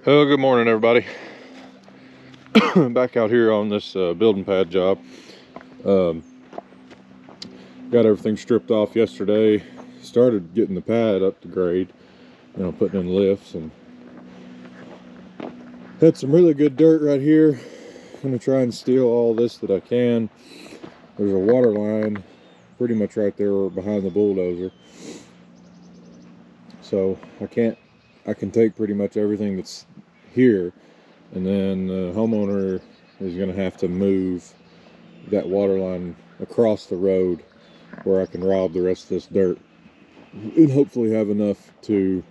Oh, good morning, everybody. Back out here on this building pad job. Got everything stripped off yesterday. Started getting the pad up to grade, putting in lifts, and had some really good dirt right here. I'm gonna try and steal all this that I can. There's a water line pretty much right there behind the bulldozer, so I can take pretty much everything that's here, and then the homeowner is going to have to move that water line across the road where I can rob the rest of this dirt and hopefully have enough to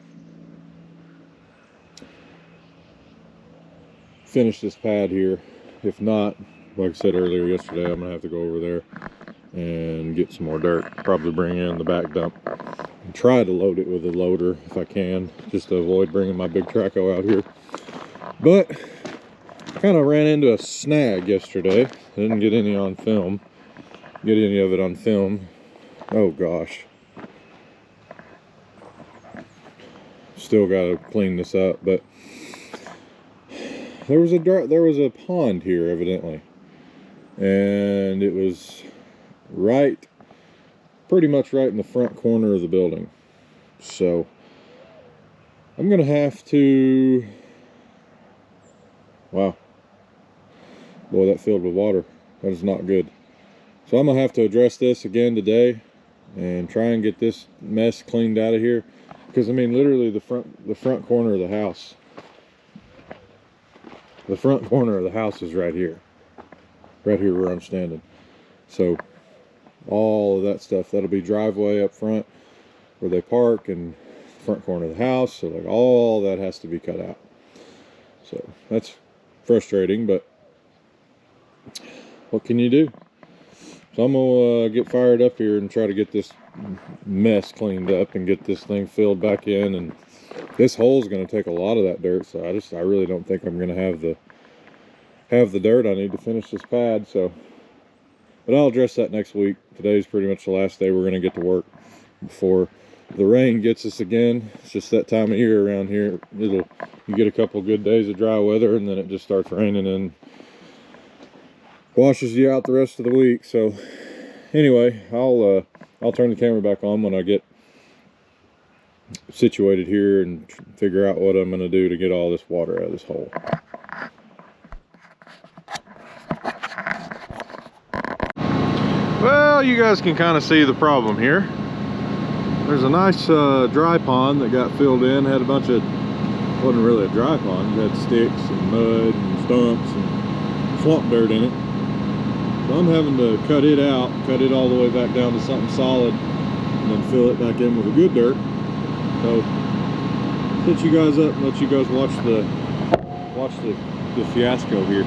finish this pad here. If not, like I said earlier yesterday, I'm gonna have to go over there and get some more dirt, probably bring in the back dump and try to load it with a loader if I can, just to avoid bringing my big traco out here. But kind of ran into a snag yesterday. I didn't get any on film, Oh gosh, still got to clean this up. But there was a pond here evidently, and it was pretty much right in the front corner of the building. So I'm gonna have to, wow, boy, that filled with water. That is not good. So I'm gonna have to address this again today and try and get this mess cleaned out of here, because I mean literally the front corner of the house, is right here where I'm standing. So all of that stuff, that'll be driveway up front where they park, and front corner of the house, so like all that has to be cut out. So that's frustrating, but what can you do? So I'm gonna get fired up here and try to get this mess cleaned up and get this thing filled back in. And this hole is going to take a lot of that dirt, so I really don't think I'm going to have the dirt I need to finish this pad. So, but I'll address that next week. Today's pretty much the last day we're going to get to work before the rain gets us again. It's just that time of year around here. You get a couple good days of dry weather, and then it just starts raining and washes you out the rest of the week. So anyway, I'll turn the camera back on when I get situated here and figure out what I'm going to do to get all this water out of this hole. Well, you guys can kind of see the problem here. There's a nice dry pond that got filled in. Had a bunch of, wasn't really a dry pond, it had sticks and mud and stumps and swamp dirt in it. So I'm having to cut it out, cut it all the way back down to something solid, and then fill it back in with the good dirt. So hit you guys up and let you guys watch the fiasco here.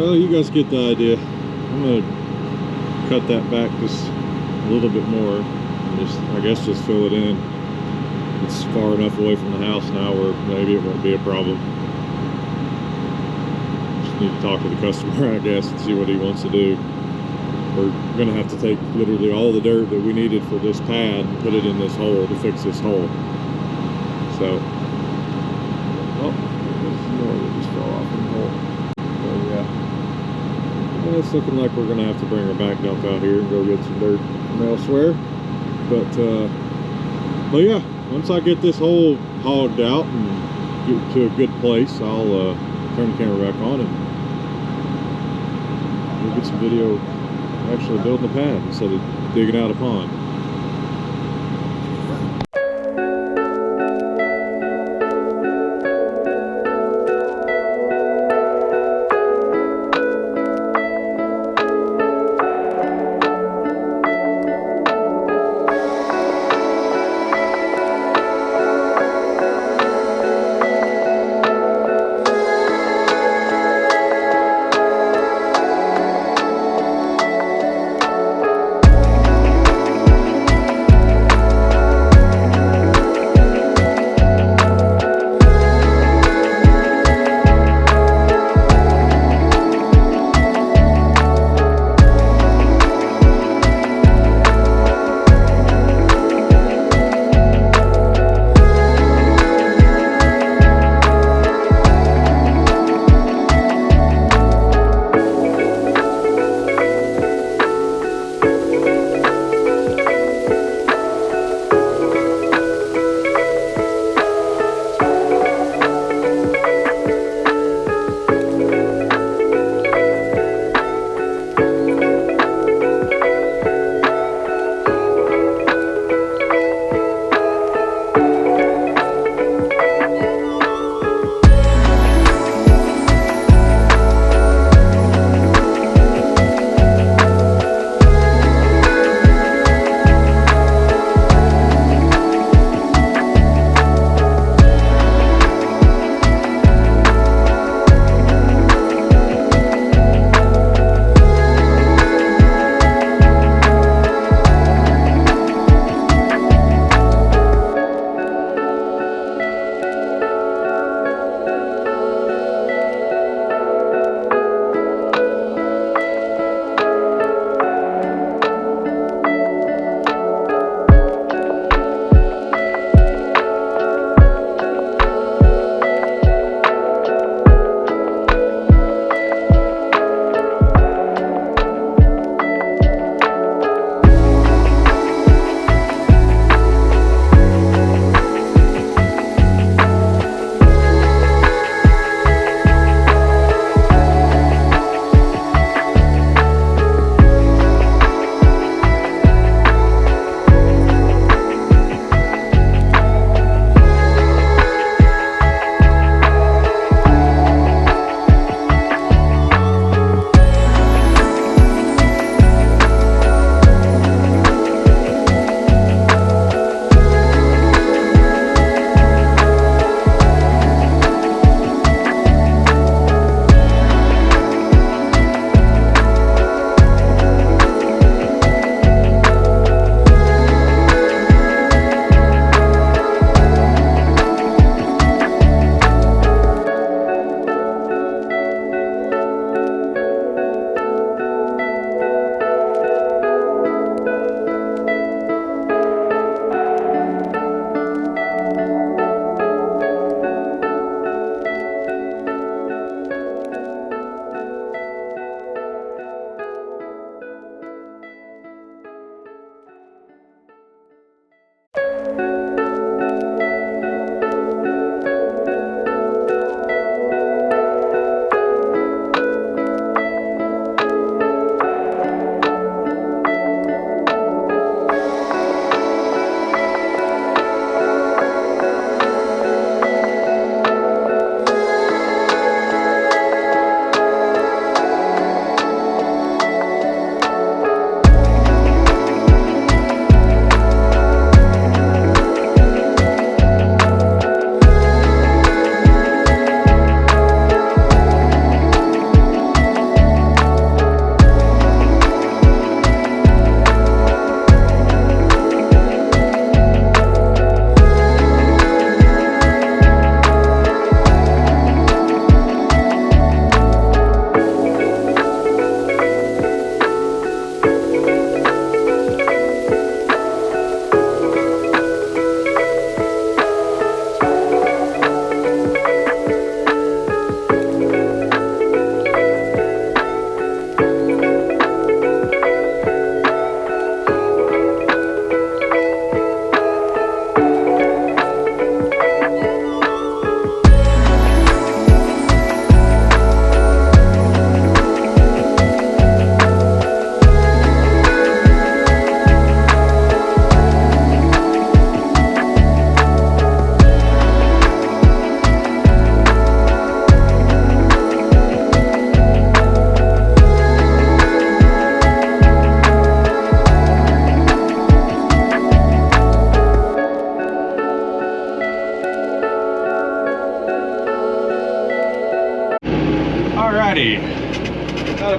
Well, you guys get the idea. I'm gonna cut that back just a little bit more and I guess just fill it in. It's far enough away from the house now where maybe it won't be a problem. Just need to talk to the customer, I guess, and see what he wants to do. We're gonna have to take literally all the dirt that we needed for this pad and put it in this hole to fix this hole. So, oh, there's some more that just fell off in the hole. So yeah, it's looking like we're gonna have to bring our back dump out here and go get some dirt from elsewhere. But yeah, once I get this hole hogged out and get to a good place, I'll turn the camera back on and we'll get some video actually building a pad instead of digging out a pond.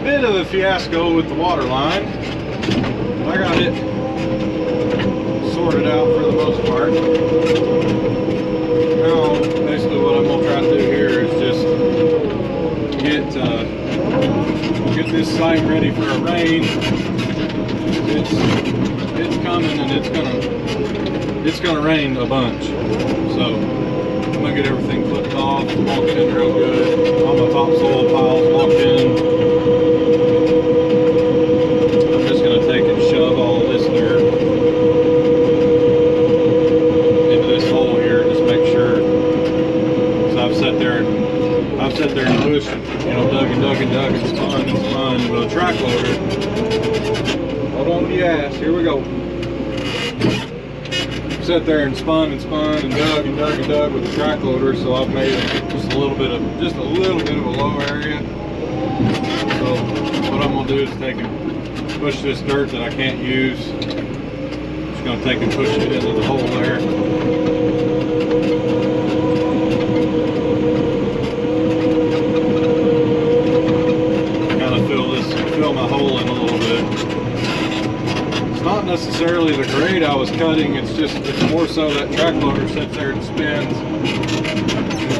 bit of a fiasco with the water line. I got it sorted out for the most part. Now, basically what I'm gonna try to do here is just get this site ready for a rain. It's coming, and it's gonna rain a bunch. So I'm gonna get everything flipped off, walked in real good. All my topsoil piles walked in. I'm just gonna take and shove all of this dirt into this hole here, just make sure. So I've sat there and pushed, you know, dug and spun with a track loader. Hold on to the ass, here we go. Sat there and spun and dug with the track loader, so I've made just a little bit of a low area. So what I'm gonna do is take and push this dirt that I can't use. Just gonna take and push it into the hole there. Kind of fill my hole in a little bit. Not necessarily the grade I was cutting, it's more so that track loader sits there and spins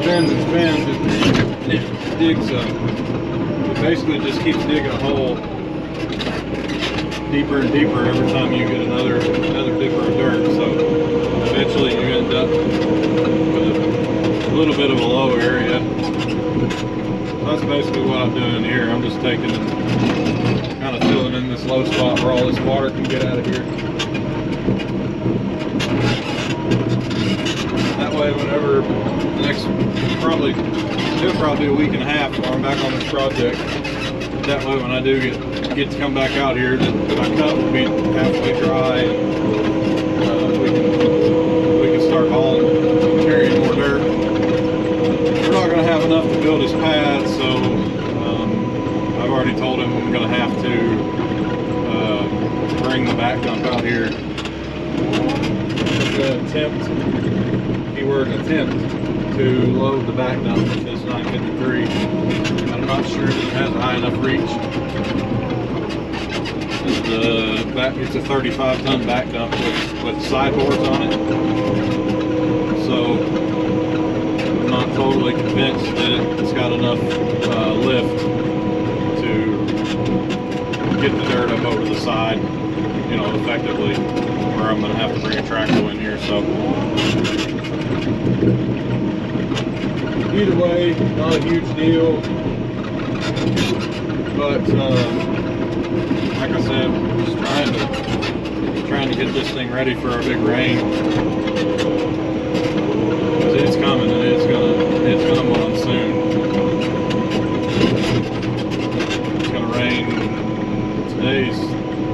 and it digs up. It basically just keeps digging a hole deeper and deeper every time you get another dipper of dirt. So eventually you end up with a little bit of a low area. That's basically what I'm doing here. I'm just taking and kind of filling in this low spot where all this water can get out of here. That way, whenever the next, it'll probably be a week and a half before I'm back on this project. That way, when I do get to come back out here, that my cut will be halfway dry, and we can start hauling, carrying more dirt. We're not going to have enough to build his pad, so I've already told him I'm going to have to bring the back dump out here. I'm going to attempt to load the back dump with this 953. I'm not sure if it has a high enough reach. It's a 35-ton back dump with sideboards on it. So I'm not totally convinced that it's got enough lift to get the dirt up over the side, you know, effectively, or I'm going to have to bring a tractor in here. So either way, not a huge deal, but like I said, we're just trying to get this thing ready for a big rain. It's coming, and it's gonna monsoon. It's gonna rain.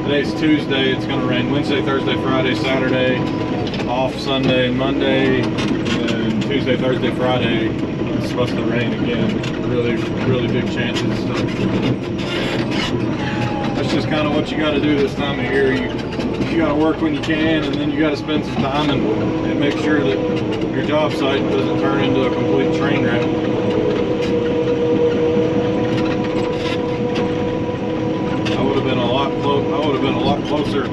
Today's Tuesday. It's gonna rain Wednesday, Thursday, Friday, Saturday, off Sunday and Monday, and Tuesday, Thursday, Friday it's supposed to rain again. Really big chances. So that's just kind of what you got to do this time of year. You got to work when you can, and then you got to spend some time and make sure that your job site doesn't turn into a complete train wreck. I would have been a lot closer,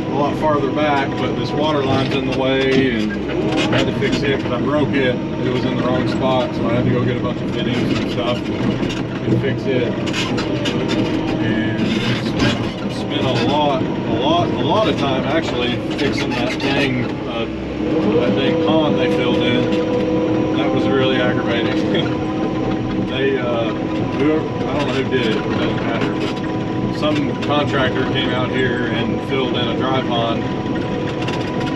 a lot farther back, but this water line's in the way, and I had to fix it because I broke it. It was in the wrong spot, so I had to go get a bunch of fittings and stuff and fix it. And spent a lot of time actually fixing that dang pond they filled in. That was really aggravating. I don't know who did it, it doesn't matter, but some contractor came out here and filled in a dry pond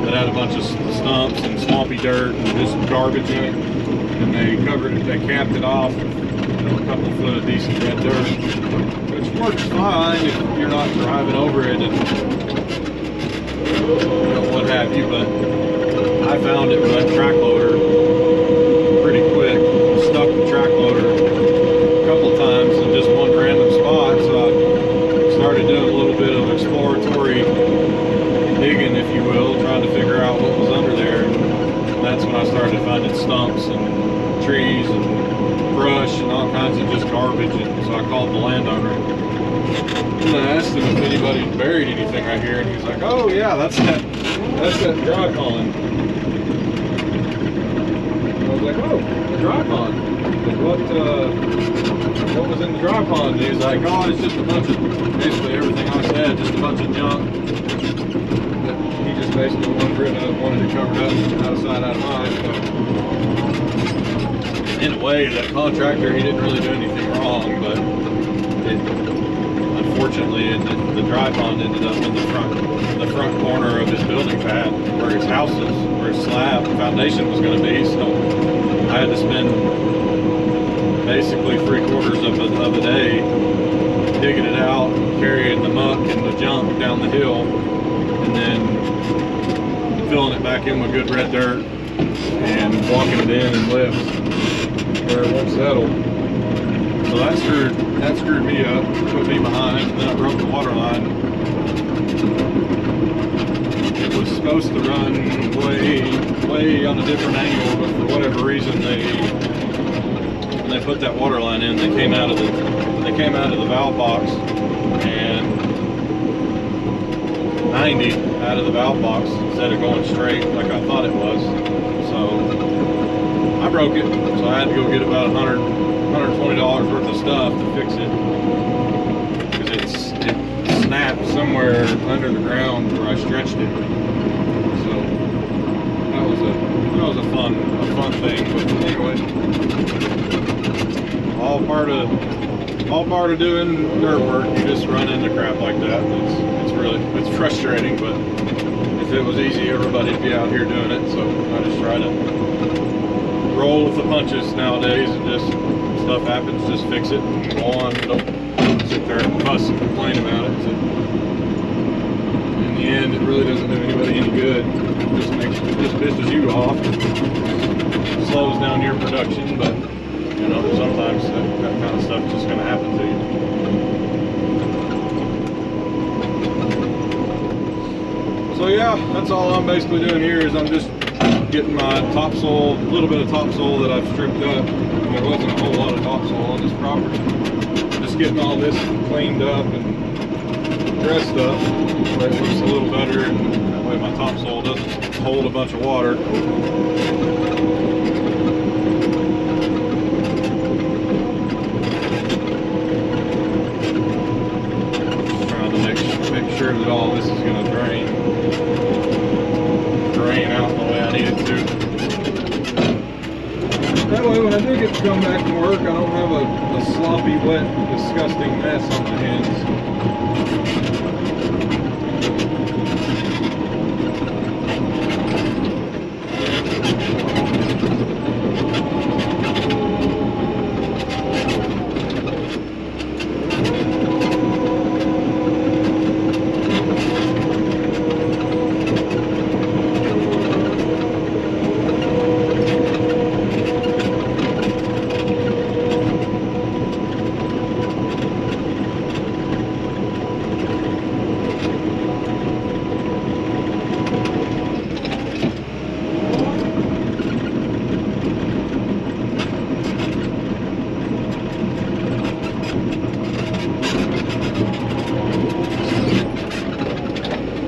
that had a bunch of stumps and swampy dirt and just garbage in it, and they capped it off with, you know, a couple foot of decent red dirt, which works fine if you're not driving over it and, you know, what have you. But I found it with that track loader pretty quick, stuck the track loader a couple times in just one random spot, so I started doing a little bit of exploratory digging, if you will, trying to figure out what was under there. And that's when I started finding stumps and trees and brush and all kinds garbage, and so I called the landowner. And I asked him if anybody had buried anything right here, and he was like, "Oh yeah, that's that dry pond." And I was like, "Oh, the dry pond. What was in the dry pond?" And he was like, "Oh, it's just a bunch of basically everything I said, just a bunch of junk." But he just basically wanted it covered up, out of sight, out of mind. So in a way, that contractor, he didn't really do anything wrong, but unfortunately, the dry pond ended up in the front corner of his building pad, where his house is, where his slab foundation was going to be. So I had to spend basically 3/4 of a day digging it out, carrying the muck and the junk down the hill, and then filling it back in with good red dirt and walking it in and lifts where it won't settle. So that screwed me up, put me behind, and then I broke the water line. It was supposed to run way on a different angle, but for whatever reason, when they put that water line in, they came out of the valve box, and 90 out of the valve box instead of going straight like I thought it was. So I broke it, so I had to go get about $120 worth of stuff to fix it, because it snapped somewhere under the ground where I stretched it. So that was a fun thing. But anyway, all part of doing dirt work. You just run into crap like that. It's frustrating, but if it was easy, everybody'd be out here doing it. So I just try to roll with the punches nowadays, and just stuff happens, just fix it and go on. Don't sit there and fuss and complain about it. So in the end, it really doesn't do anybody any good. It just pisses you off, slows down your production. But you know, sometimes that kind of stuff is just going to happen to you. So yeah, that's all I'm basically doing here, is I'm just getting my topsoil, a little bit of topsoil that I've stripped up. There wasn't a whole lot of topsoil on this property. Just getting all this cleaned up and dressed up so it looks a little better, and that way my topsoil doesn't hold a bunch of water. Just trying to make sure that all this is going to drain out the way I need it to. That way, when I do get to come back from work, I don't have a sloppy, wet, disgusting mess on my hands.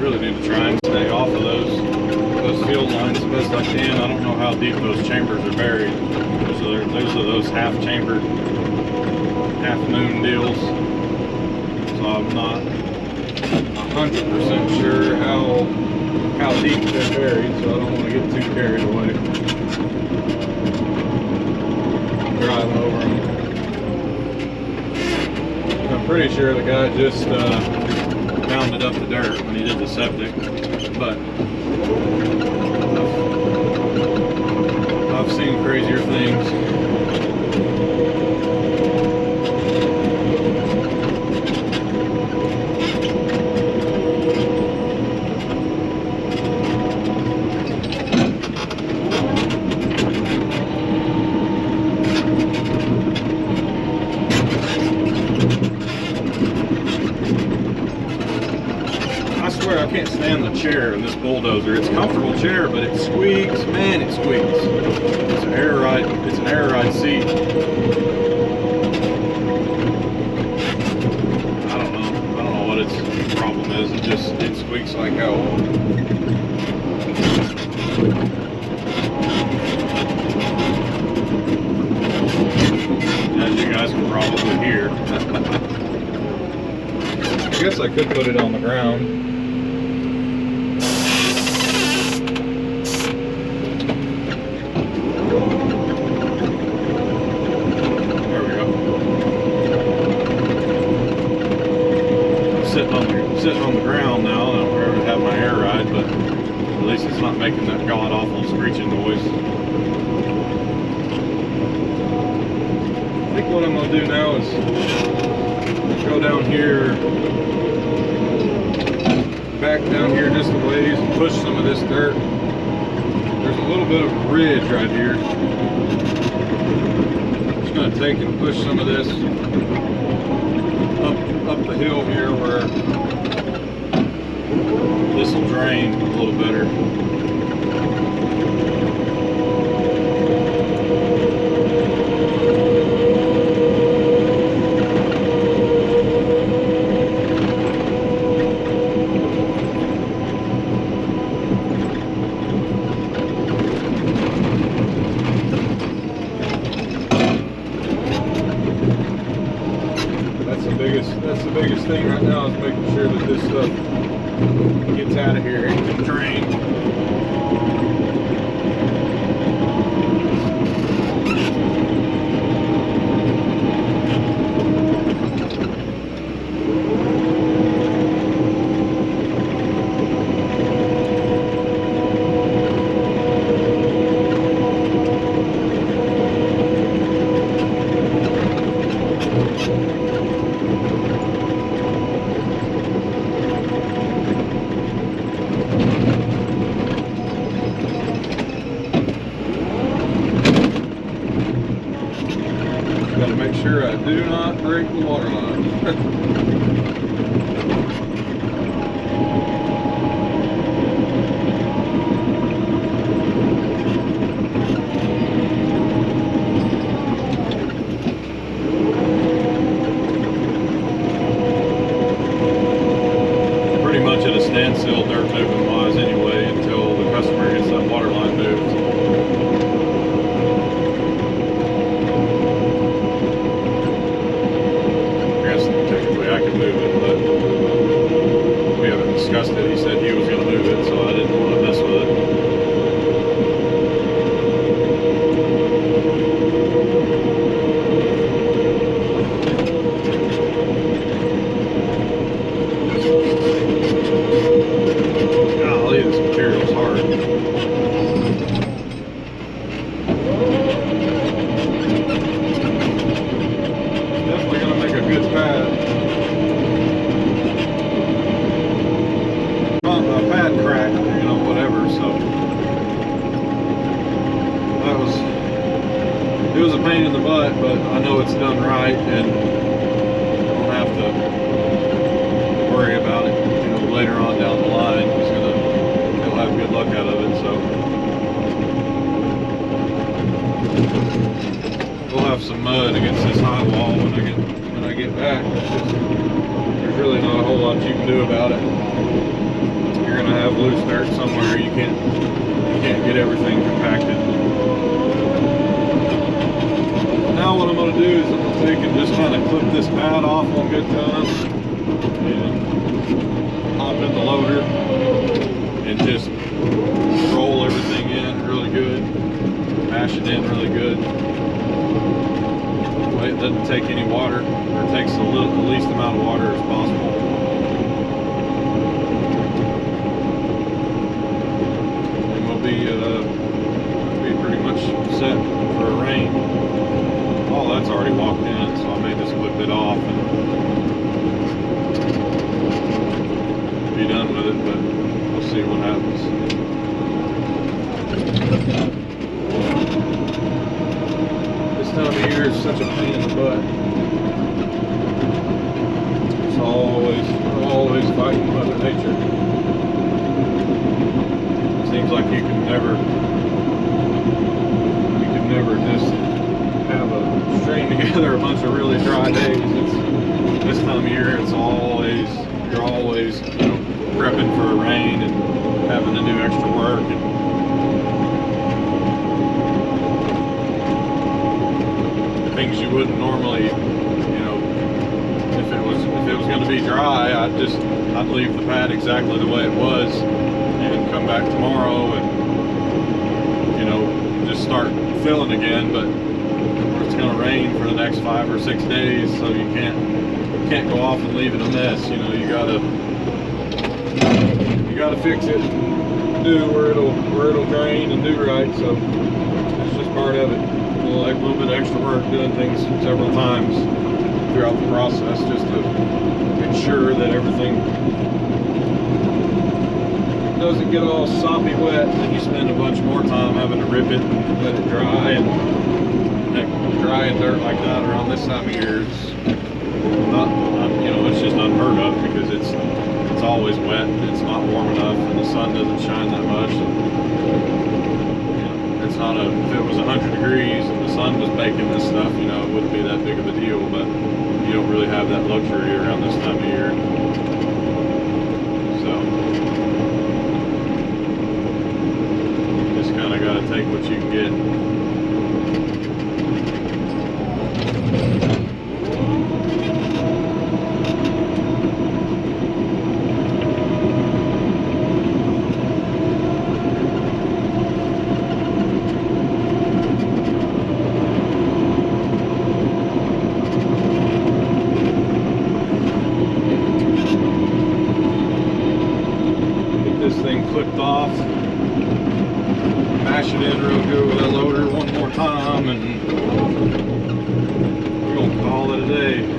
Really need to try and stay off of those field lines as best I can. I don't know how deep those chambers are buried. Those are those half-chambered, half-moon deals. So I'm not 100% sure how deep they're buried, so I don't want to get too carried away driving over them. I'm pretty sure the guy just pounded up the dirt when he did the septic, but I've seen crazier things. I can't stand the chair in this bulldozer. It's a comfortable chair, but it squeaks. Man, it squeaks. It's an air ride seat. problem is. It squeaks like hell. As you guys can probably hear. I guess I could put it on the ground. Sitting on the ground now. I don't ever have my air ride, but at least it's not making that god awful screeching noise. I think what I'm going to do now is go down here, back down here just a ways and push some of this dirt. There's a little bit of a ridge right here. I'm just going to take and push some of this up the hill here where this will drain a little better. That's the biggest thing right now is making sure that this stuff gets out of here and can drain. Gotta make sure I do not break the water line. Pretty much at a standstill dirt moving wise anyway until the customer gets that water line moved. I could move it, but we haven't discussed it. He said he was going to move it, so I didn't want to mess with it. Golly, this material's hard. Definitely going to make a good pad. Pad crack, you know, whatever, so it was a pain in the butt, but I know it's done right and I don't have to worry about it, you know, later on down the line. He'll have good luck out of it, so we'll have some mud against this high wall when I get back. There's really not a whole lot you can do about it. You're gonna have loose dirt somewhere. You can't get everything compacted. Now what I'm gonna do is I'm gonna take and just kind of clip this pad off on good time and hop in the loader and just roll everything in really good, mash it in really good. It doesn't take any water, or it takes the least amount of water as possible. Be pretty much set for a rain. All that's already walked in, so I may just whip it off and be done with it, but we'll see what happens. This time of year is such a pain in the butt. It's always fighting Mother Nature. Seems like you can never just have a string together a bunch of really dry days. This time of year it's always you're always, you know, prepping for a rain and having to do extra work. And the things you wouldn't normally, you know, if it was going to be dry, I'd leave the pad exactly the way it was and come back tomorrow and, you know, just start filling again. But it's going to rain for the next 5 or 6 days, so you can't go off and leave it a mess. You know, you gotta fix it and do where it'll drain and do right. So it's just part of it. Like a little bit of extra work, doing things several times throughout the process, just to ensure that everything doesn't get all soppy wet, and then you spend a bunch more time having to rip it and let it dry. And drying dirt like that around this time of year is not, you know, it's just unheard of, because it's always wet and it's not warm enough and the sun doesn't shine that much. And, you know, it's not if it was 100 degrees and the sun was baking this stuff, you know, it wouldn't be that big of a deal. But you don't really have that luxury around this time of year. So you just kind of got to take what you can get. Clipped off, mash it in real good with that loader one more time, and we're gonna call it a day.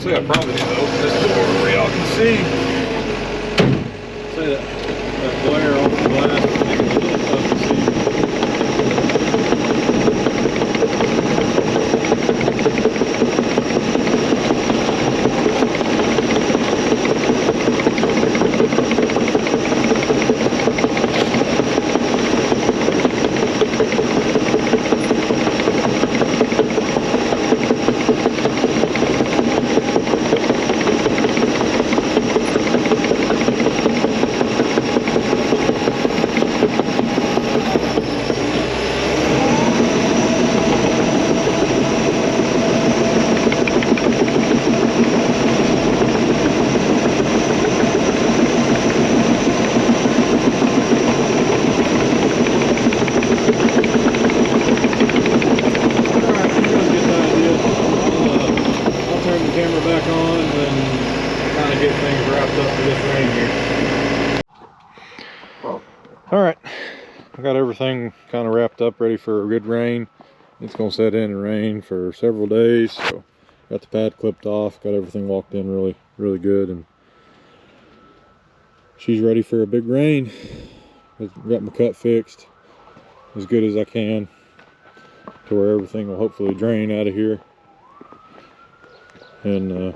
I probably need to open this door where y'all can see. See that glare off the glass makes it a little tough to see. Back on and kind of get things wrapped up for this rain here. All right, I got everything kind of wrapped up, ready for a good rain. It's going to set in and rain for several days, so got the pad clipped off, got everything walked in really good, and she's ready for a big rain. Got my cut fixed as good as I can to where everything will hopefully drain out of here. And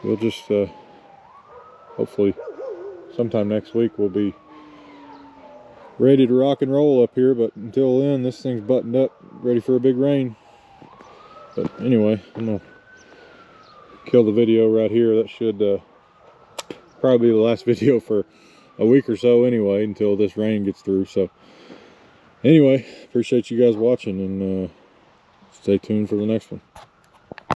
we'll just hopefully sometime next week we'll be ready to rock and roll up here. But until then, this thing's buttoned up, ready for a big rain. But anyway, I'm gonna kill the video right here. That should probably be the last video for a week or so anyway, until this rain gets through. So anyway, appreciate you guys watching, and stay tuned for the next one.